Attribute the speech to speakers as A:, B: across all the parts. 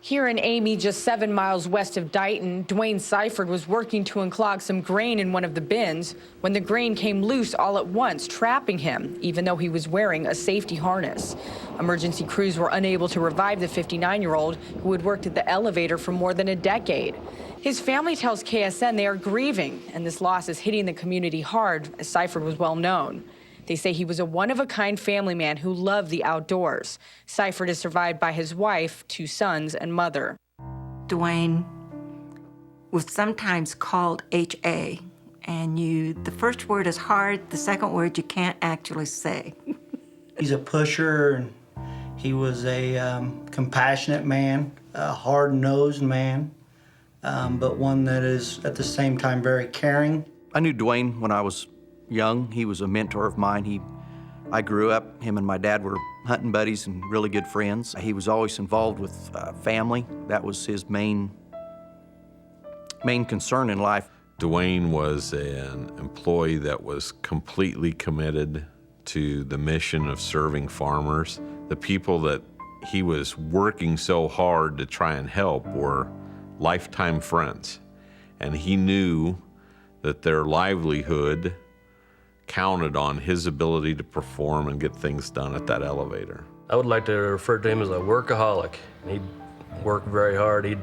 A: Here in Amy, just 7 miles west of Dighton, Dwayne Seifert was working to unclog some grain in one of the bins when the grain came loose all at once, trapping him, even though he was wearing a safety harness. Emergency crews were unable to revive the 59-year-old who had worked at the elevator for more than a decade. His family tells KSN they are grieving, and this loss is hitting the community hard, as Seifert was well known. They say he was a one-of-a-kind family man who loved the outdoors. Seifert is survived by his wife, 2 sons, and mother.
B: Dwayne was sometimes called H.A., and the first word is hard, the second word you can't actually say.
C: He's a pusher, and he was a compassionate man, a hard-nosed man, but one that is at the same time very caring.
D: I knew Dwayne when I was young. He was a mentor of mine. I grew up, him and my dad were hunting buddies and really good friends. He was always involved with family. That was his main concern in life.
E: Dwayne was an employee that was completely committed to the mission of serving farmers. The people that he was working so hard to try and help were lifetime friends, and he knew that their livelihood counted on his ability to perform and get things done at that elevator.
F: I would like to refer to him as a workaholic. He'd work very hard. He'd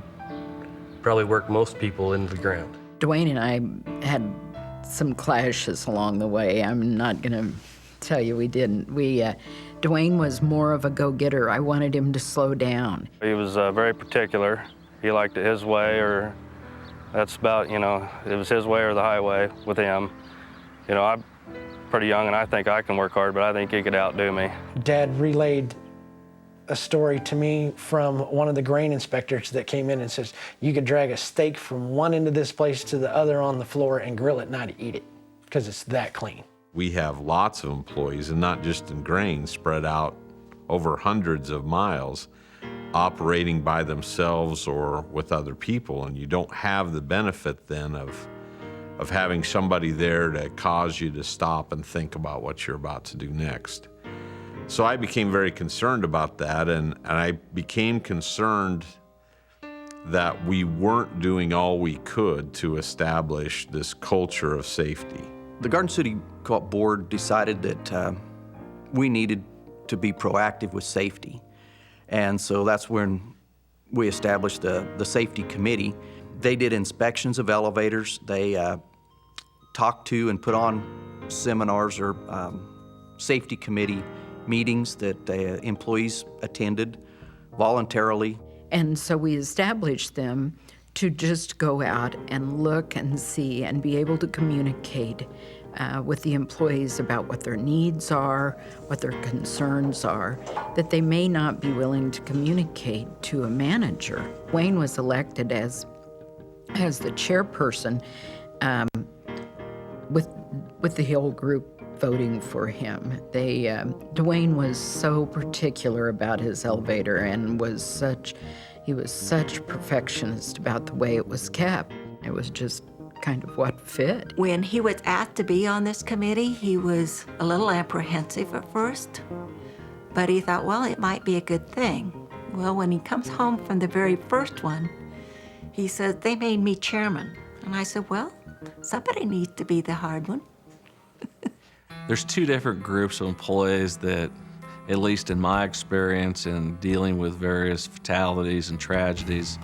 F: probably work most people into the ground.
G: Dwayne and I had some clashes along the way. I'm not gonna tell you we didn't. Dwayne was more of a go-getter. I wanted him to slow down.
F: He was very particular. He liked it his way, or that's about, it was his way or the highway with him. I'm pretty young and I think I can work hard, but I think he could outdo me.
H: Dad relayed a story to me from one of the grain inspectors that came in and says, you could drag a steak from one end of this place to the other on the floor and grill it, not eat it, because it's that clean.
E: We have lots of employees, and not just in grain, spread out over hundreds of miles, operating by themselves or with other people, and you don't have the benefit then of having somebody there to cause you to stop and think about what you're about to do next. So I became very concerned about that, and I became concerned that we weren't doing all we could to establish this culture of safety.
D: The Garden City Co-op Board decided that we needed to be proactive with safety. And so that's when we established the safety committee. They did inspections of elevators. They talked to and put on seminars or safety committee meetings that employees attended voluntarily.
G: And so we established them to just go out and look and see and be able to communicate with the employees about what their needs are, what their concerns are, that they may not be willing to communicate to a manager. Wayne was elected as the chairperson with the whole group voting for him. Dwayne was so particular about his elevator and he was such a perfectionist about the way it was kept. It was just kind of what fit.
B: When he was asked to be on this committee, he was a little apprehensive at first, but he thought, well, it might be a good thing. Well, when he comes home from the very first one, he says, they made me chairman. And I said, well, somebody needs to be the hard one.
I: There's 2 different groups of employees that, at least in my experience in dealing with various fatalities and tragedies,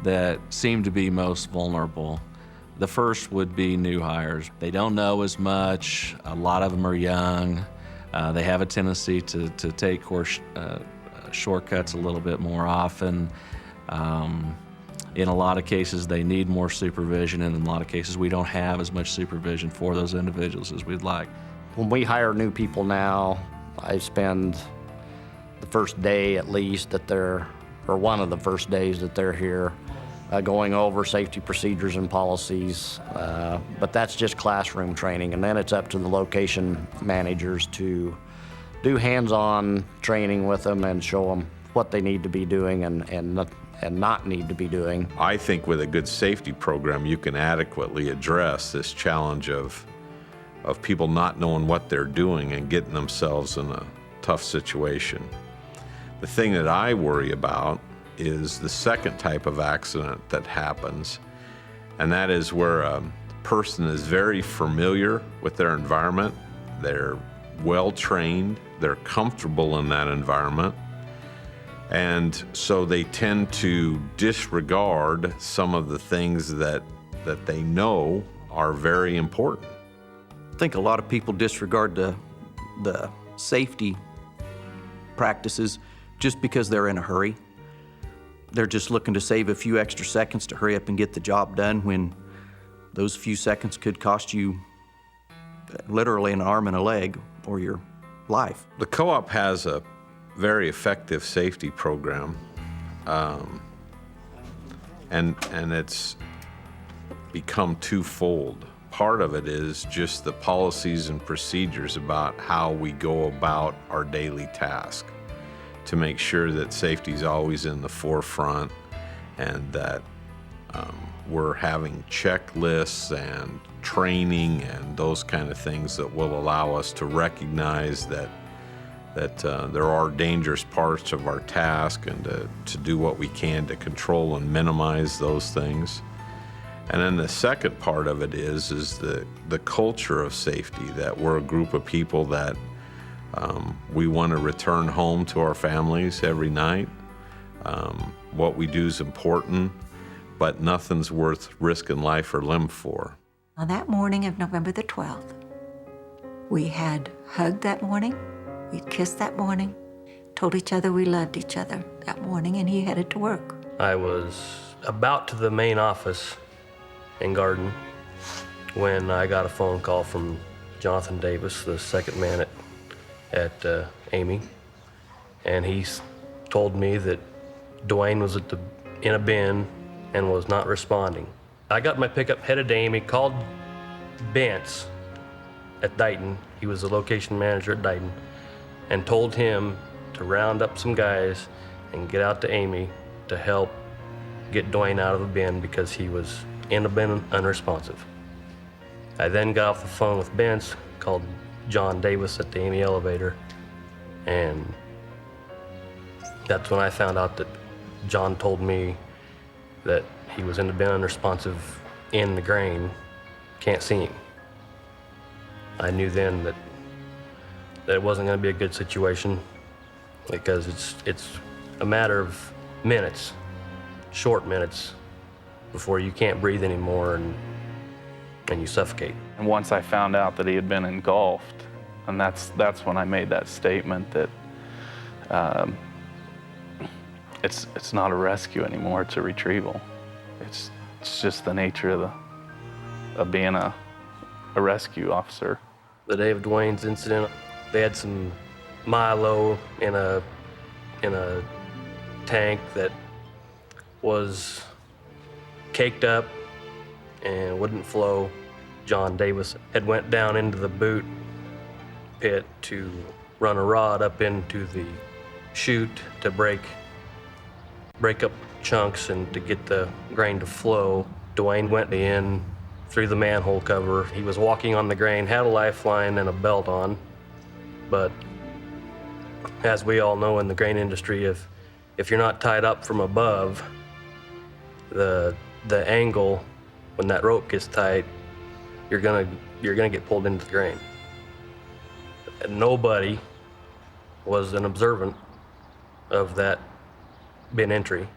I: that seem to be most vulnerable. The first would be new hires. They don't know as much. A lot of them are young. They have a tendency to take shortcuts a little bit more often. In a lot of cases, they need more supervision, and in a lot of cases, we don't have as much supervision for those individuals as we'd like.
J: When we hire new people now, I spend the first day at least or one of the first days that they're here, going over safety procedures and policies, but that's just classroom training, and then it's up to the location managers to do hands-on training with them and show them what they need to be doing and not need to be doing.
E: I think with a good safety program, you can adequately address this challenge of people not knowing what they're doing and getting themselves in a tough situation. The thing that I worry about is the second type of accident that happens, and that is where a person is very familiar with their environment, they're well trained, they're comfortable in that environment, and so they tend to disregard some of the things that they know are very important.
D: I think a lot of people disregard the safety practices just because they're in a hurry. They're just looking to save a few extra seconds to hurry up and get the job done when those few seconds could cost you literally an arm and a leg or your life.
E: The co-op has a very effective safety program, and it's become twofold. Part of it is just the policies and procedures about how we go about our daily task to make sure that safety is always in the forefront, and that we're having checklists and training and those kind of things that will allow us to recognize that there are dangerous parts of our task, and to do what we can to control and minimize those things. And then the second part of it is the culture of safety, that we're a group of people that we want to return home to our families every night. What we do is important, but nothing's worth risking life or limb for.
B: On that morning of November the 12th, we had hugged that morning, we kissed that morning, told each other we loved each other that morning, and he headed to work.
F: I was about to the main office in Garden when I got a phone call from Jonathan Davis, the second man at Amy, and he told me that Dwayne was in a bin and was not responding. I got my pickup, headed to Amy, called Bence at Dighton. He was the location manager at Dighton, and told him to round up some guys and get out to Amy to help get Dwayne out of the bin because he was in the bin unresponsive. I then got off the phone with Bence, called John Davis at the Amy elevator, and that's when I found out that John told me that he was in the bin unresponsive in the grain, can't see him. I knew then that it wasn't going to be a good situation, because it's a matter of minutes, short minutes, before you can't breathe anymore and you suffocate.
K: And once I found out that he had been engulfed, and that's when I made that statement that it's not a rescue anymore, it's a retrieval. It's just the nature of being a rescue officer.
F: The day of Dwayne's incident, they had some Milo in a tank that was caked up and wouldn't flow. John Davis had went down into the boot pit to run a rod up into the chute to break up chunks and to get the grain to flow. Dwayne went in through the manhole cover. He was walking on the grain, had a lifeline and a belt on, but as we all know in the grain industry, if you're not tied up from above, the angle when that rope gets tight, you're gonna get pulled into the grain. And nobody was an observant of that bin entry.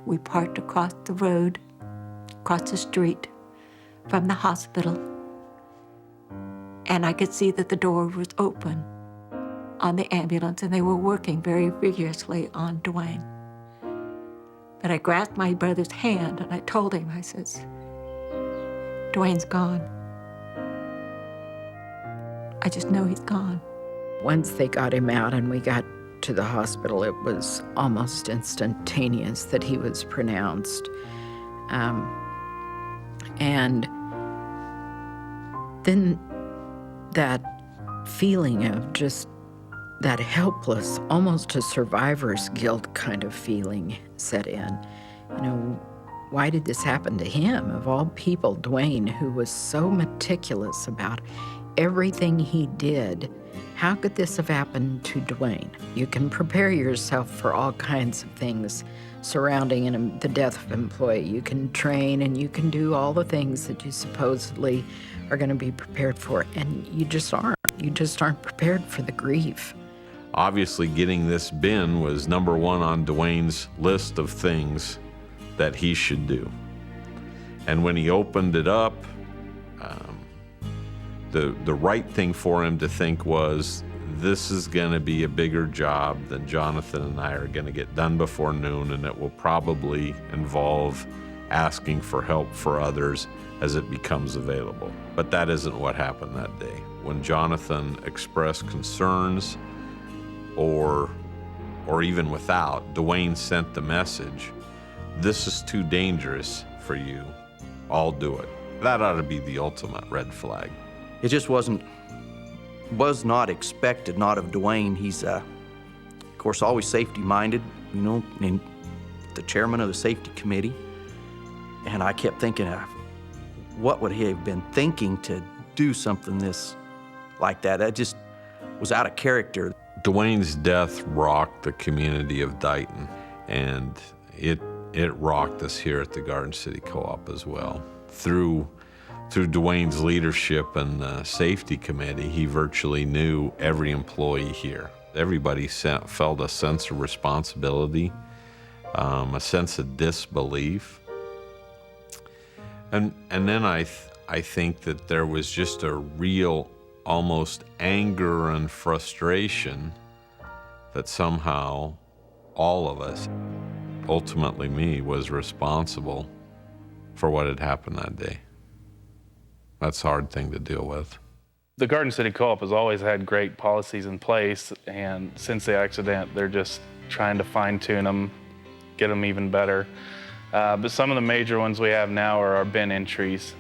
B: We parked across the road, across the street from the hospital, and I could see that the door was open on the ambulance, and they were working very vigorously on Dwayne. But I grasped my brother's hand and I told him, I says, Dwayne's gone. I just know he's gone.
G: Once they got him out and we got to the hospital, it was almost instantaneous that he was pronounced. And then that feeling of just that helpless, almost a survivor's guilt kind of feeling set in. You know, why did this happen to him? Of all people, Dwayne, who was so meticulous about everything he did, how could this have happened to Dwayne? You can prepare yourself for all kinds of things surrounding the death of an employee. You can train and you can do all the things that you supposedly are going to be prepared for, and you just aren't. You just aren't prepared for the grief.
E: Obviously, getting this bin was number one on Dwayne's list of things that he should do. And when he opened it up, the right thing for him to think was, this is going to be a bigger job than Jonathan and I are going to get done before noon, and it will probably involve asking for help for others as it becomes available. But that isn't what happened that day. When Jonathan expressed concerns, or even without, Dwayne sent the message, this is too dangerous for you, I'll do it. That ought to be the ultimate red flag.
D: It just was not expected, not of Dwayne. He's, of course, always safety-minded, you know, and the chairman of the safety committee. And I kept thinking, what would he have been thinking to do something like that? That just was out of character.
E: Dwayne's death rocked the community of Dighton, and it rocked us here at the Garden City Co-op as well. Through Dwayne's leadership and the safety committee, he virtually knew every employee here. Everybody felt a sense of responsibility, a sense of disbelief. And then I think that there was just a real almost anger and frustration that somehow all of us, ultimately me, was responsible for what had happened that day. That's a hard thing to deal with.
K: The Garden City Co-op has always had great policies in place, and since the accident, they're just trying to fine-tune them, get them even better. But some of the major ones we have now are our bin entries.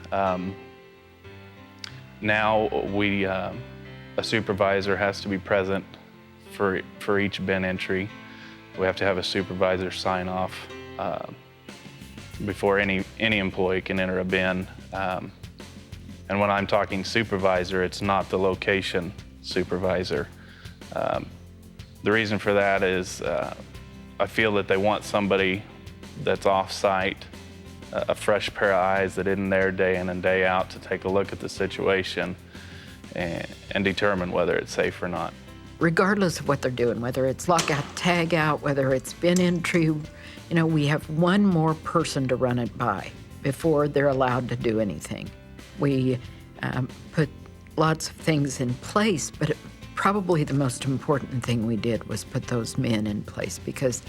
K: Now a supervisor has to be present for each bin entry. We have to have a supervisor sign off before any employee can enter a bin. And when I'm talking supervisor, it's not the location supervisor. The reason for that is I feel that they want somebody that's off-site, a fresh pair of eyes that isn't there day in and day out to take a look at the situation and determine whether it's safe or not.
G: Regardless of what they're doing, whether it's lockout, tag out, whether it's bin entry, you know, we have one more person to run it by before they're allowed to do anything. We put lots of things in place, but probably the most important thing we did was put those men in place, because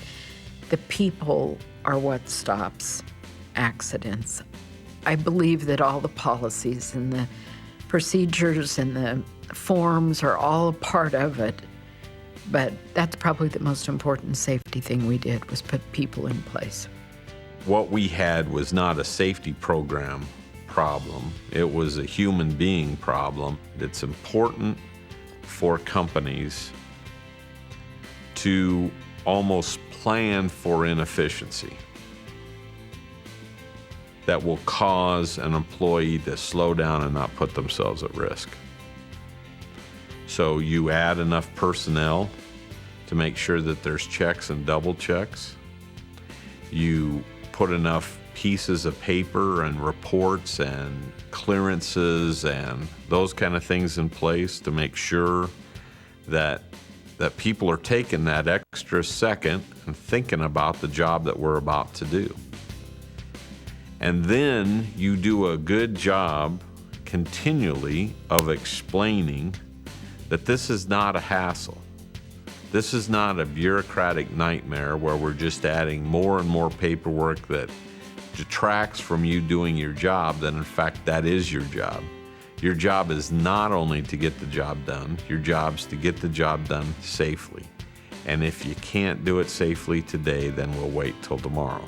G: the people are what stops accidents. I believe that all the policies and the procedures and the forms are all a part of it, but that's probably the most important safety thing we did, was put people in place.
E: What we had was not a safety program problem. It was a human being problem. It's important for companies to almost plan for inefficiency that will cause an employee to slow down and not put themselves at risk. So you add enough personnel to make sure that there's checks and double checks. You put enough pieces of paper and reports and clearances and those kind of things in place to make sure that people are taking that extra second and thinking about the job that we're about to do. And then you do a good job continually of explaining that this is not a hassle. This is not a bureaucratic nightmare where we're just adding more and more paperwork that detracts from you doing your job, then in fact that is your job. Your job is not only to get the job done, your job's to get the job done safely. And if you can't do it safely today, then we'll wait till tomorrow.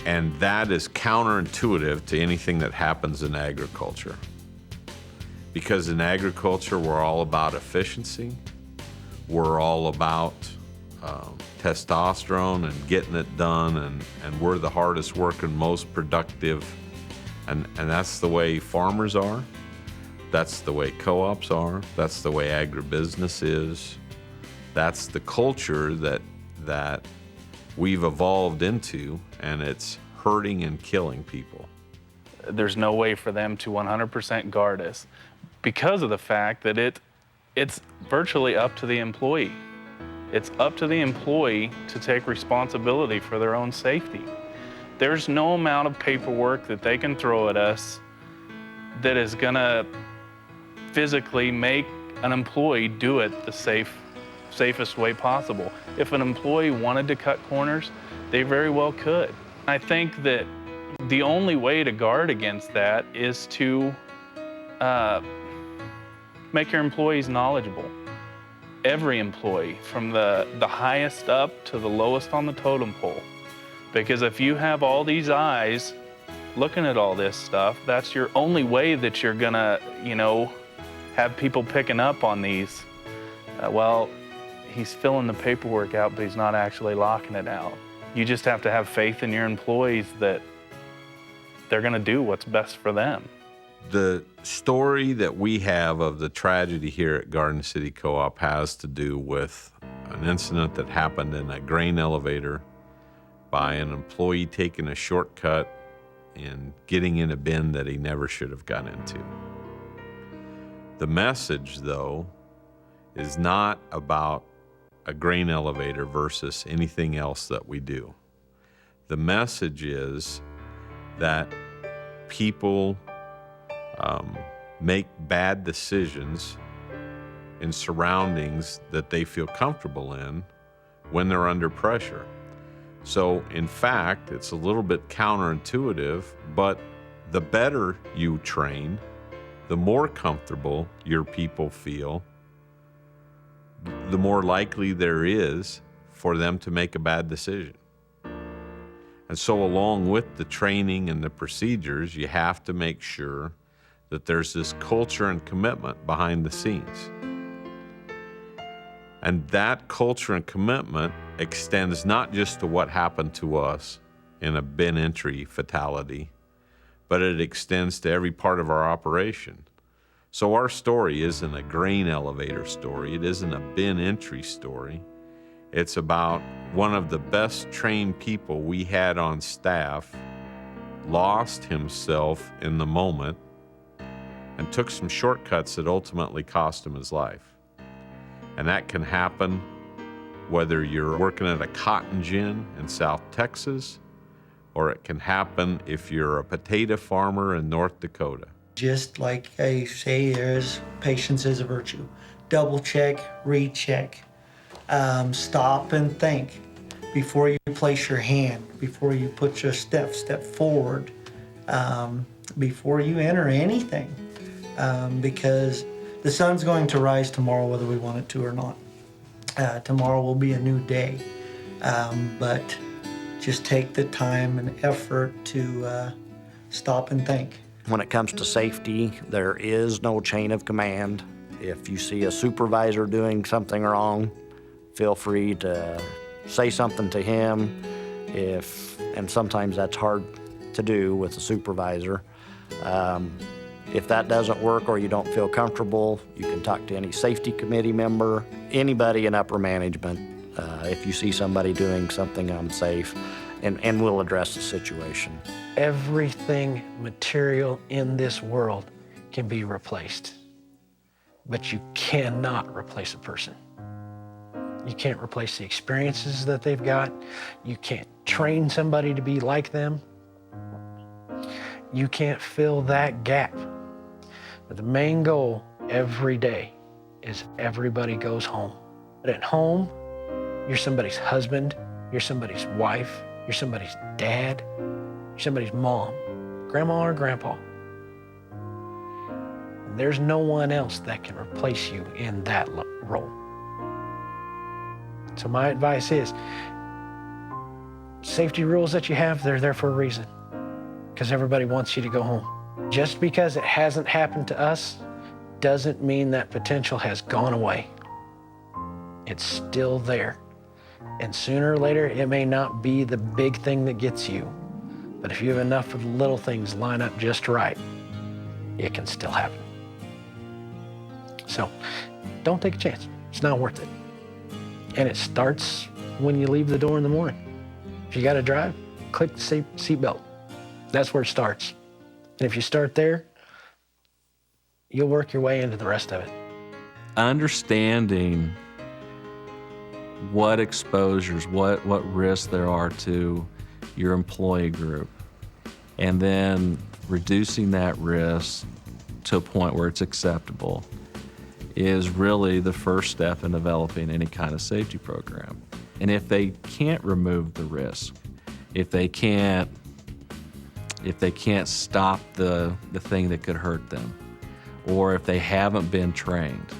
E: And that is counterintuitive to anything that happens in agriculture. Because in agriculture, we're all about efficiency. We're all about testosterone and getting it done, and we're the hardest working, most productive, and that's the way farmers are. That's the way co-ops are. That's the way agribusiness is. That's the culture that we've evolved into, and it's hurting and killing people.
K: There's no way for them to 100% guard us because of the fact that it's virtually up to the employee. It's up to the employee to take responsibility for their own safety. There's no amount of paperwork that they can throw at us that is gonna physically make an employee do it the safest way possible. If an employee wanted to cut corners, they very well could. I think that the only way to guard against that is to make your employees knowledgeable. Every employee, from the highest up to the lowest on the totem pole. Because if you have all these eyes looking at all this stuff, that's your only way that you're gonna, have people picking up on these. Well, he's filling the paperwork out, but he's not actually locking it out. You just have to have faith in your employees that they're gonna do what's best for them.
E: The story that we have of the tragedy here at Garden City Co-op has to do with an incident that happened in a grain elevator by an employee taking a shortcut and getting in a bin that he never should have got into. The message, though, is not about a grain elevator versus anything else that we do. The message is that people make bad decisions in surroundings that they feel comfortable in when they're under pressure. So in fact, it's a little bit counterintuitive, but the better you train, the more comfortable your people feel, the more likely there is for them to make a bad decision. And so along with the training and the procedures, you have to make sure that there's this culture and commitment behind the scenes. And that culture and commitment extends not just to what happened to us in a bin entry fatality, but it extends to every part of our operation. So our story isn't a grain elevator story. It isn't a bin entry story. It's about one of the best trained people we had on staff lost himself in the moment and took some shortcuts that ultimately cost him his life. And that can happen whether you're working at a cotton gin in South Texas, or it can happen if you're a potato farmer in North Dakota.
C: Just like I say, there's patience is a virtue. Double check, recheck, stop and think before you place your hand, before you put your step forward, before you enter anything. Because the sun's going to rise tomorrow whether we want it to or not. Tomorrow will be a new day, but just take the time and effort to stop and think.
J: When it comes to safety, there is no chain of command. If you see a supervisor doing something wrong, feel free to say something to him. And sometimes that's hard to do with a supervisor. If that doesn't work or you don't feel comfortable, you can talk to any safety committee member, anybody in upper management, if you see somebody doing something unsafe, and we'll address the situation.
H: Everything material in this world can be replaced, but you cannot replace a person. You can't replace the experiences that they've got. You can't train somebody to be like them. You can't fill that gap. But the main goal every day is everybody goes home. But at home, you're somebody's husband, you're somebody's wife, you're somebody's dad, you're somebody's mom, grandma or grandpa. And there's no one else that can replace you in that role. So my advice is, safety rules that you have, they're there for a reason, because everybody wants you to go home. Just because it hasn't happened to us doesn't mean that potential has gone away. It's still there. And sooner or later, it may not be the big thing that gets you, but if you have enough of the little things line up just right, it can still happen. So don't take a chance. It's not worth it. And it starts when you leave the door in the morning. If you got to drive, click the seatbelt. That's where it starts. And if you start there, you'll work your way into the rest of it.
I: Understanding what exposures, what risks there are to your employee group, and then reducing that risk to a point where it's acceptable is really the first step in developing any kind of safety program. And if they can't remove the risk, if they can't stop the thing that could hurt them, or if they haven't been trained,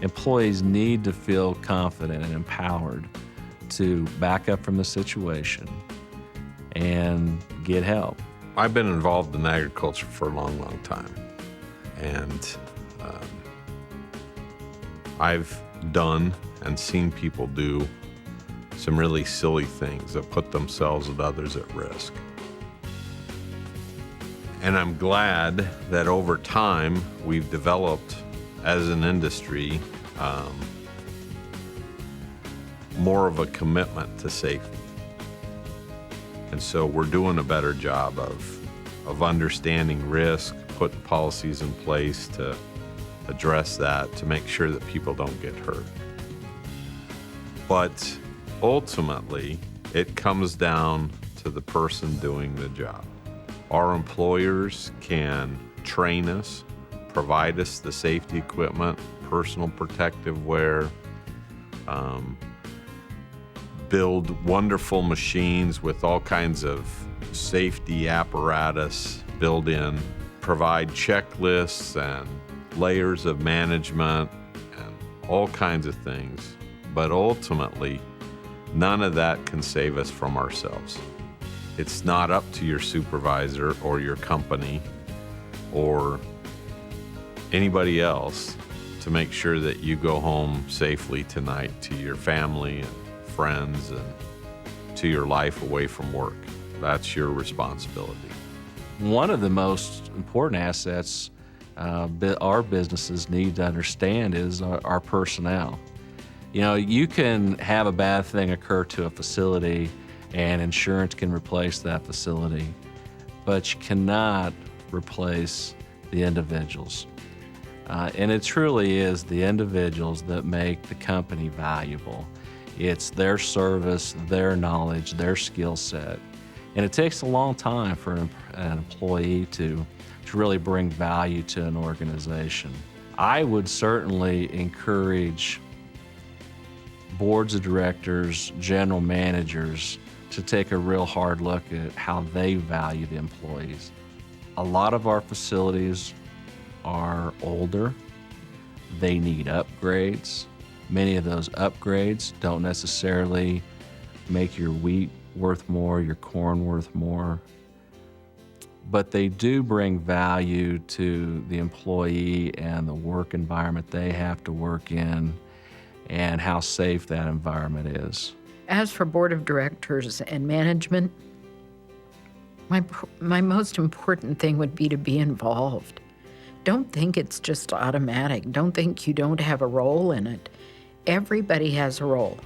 I: employees need to feel confident and empowered to back up from the situation and get help.
E: I've been involved in agriculture for a long, long time. And I've done and seen people do some really silly things that put themselves and others at risk. And I'm glad that over time we've developed as an industry more of a commitment to safety. And so we're doing a better job of understanding risk, putting policies in place to address that, to make sure that people don't get hurt. But ultimately, it comes down to the person doing the job. Our employers can train us, provide us the safety equipment, personal protective wear, build wonderful machines with all kinds of safety apparatus built in, provide checklists and layers of management and all kinds of things. But ultimately, none of that can save us from ourselves. It's not up to your supervisor or your company or anybody else to make sure that you go home safely tonight to your family and friends and to your life away from work. That's your responsibility.
I: One of the most important assets our businesses need to understand is our personnel. You know, you can have a bad thing occur to a facility and insurance can replace that facility, but you cannot replace the individuals. And it truly is the individuals that make the company valuable. It's their service, their knowledge, their skill set. And it takes a long time for an employee to really bring value to an organization. I would certainly encourage boards of directors, general managers to take a real hard look at how they value the employees. A lot of our facilities are older. They need upgrades. Many of those upgrades don't necessarily make your wheat worth more, your corn worth more, but they do bring value to the employee and the work environment they have to work in and how safe that environment is.
G: As for board of directors and management, my most important thing would be to be involved. Don't think it's just automatic. Don't think you don't have a role in it. Everybody has a role.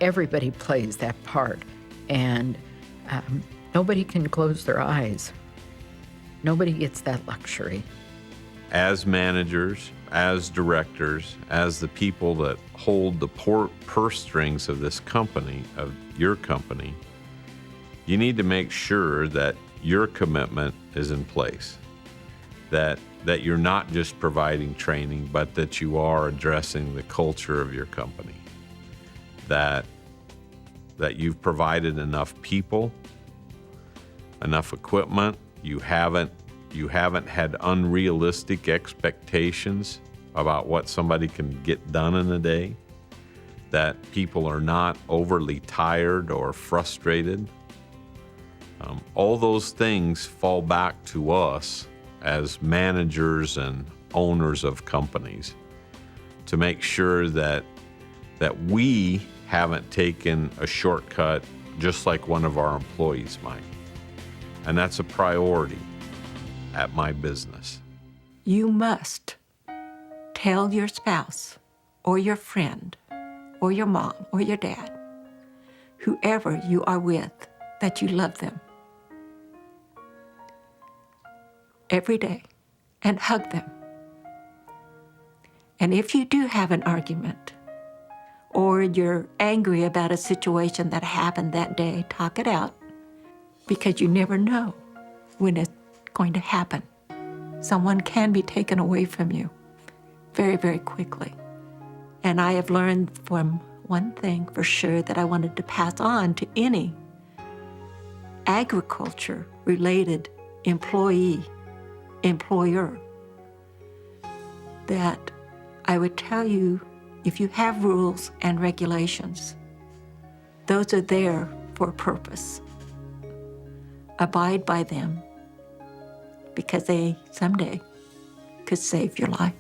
G: Everybody plays that part. And nobody can close their eyes. Nobody gets that luxury.
E: As managers, as directors, as the people that hold the purse strings of this company, of your company, you need to make sure that your commitment is in place. That you're not just providing training, but that you are addressing the culture of your company. That you've provided enough people, enough equipment. You haven't had unrealistic expectations about what somebody can get done in a day. That people are not overly tired or frustrated. All those things fall back to us as managers and owners of companies to make sure that we haven't taken a shortcut just like one of our employees might. And that's a priority at my business.
B: You must tell your spouse or your friend or your mom or your dad, whoever you are with, that you love them every day and hug them. And if you do have an argument or you're angry about a situation that happened that day, talk it out, because you never know when it's going to happen. Someone can be taken away from you very, very quickly. And I have learned from one thing for sure that I wanted to pass on to any agriculture-related employee, employer, that I would tell you, if you have rules and regulations, those are there for a purpose. Abide by them, because they someday could save your life.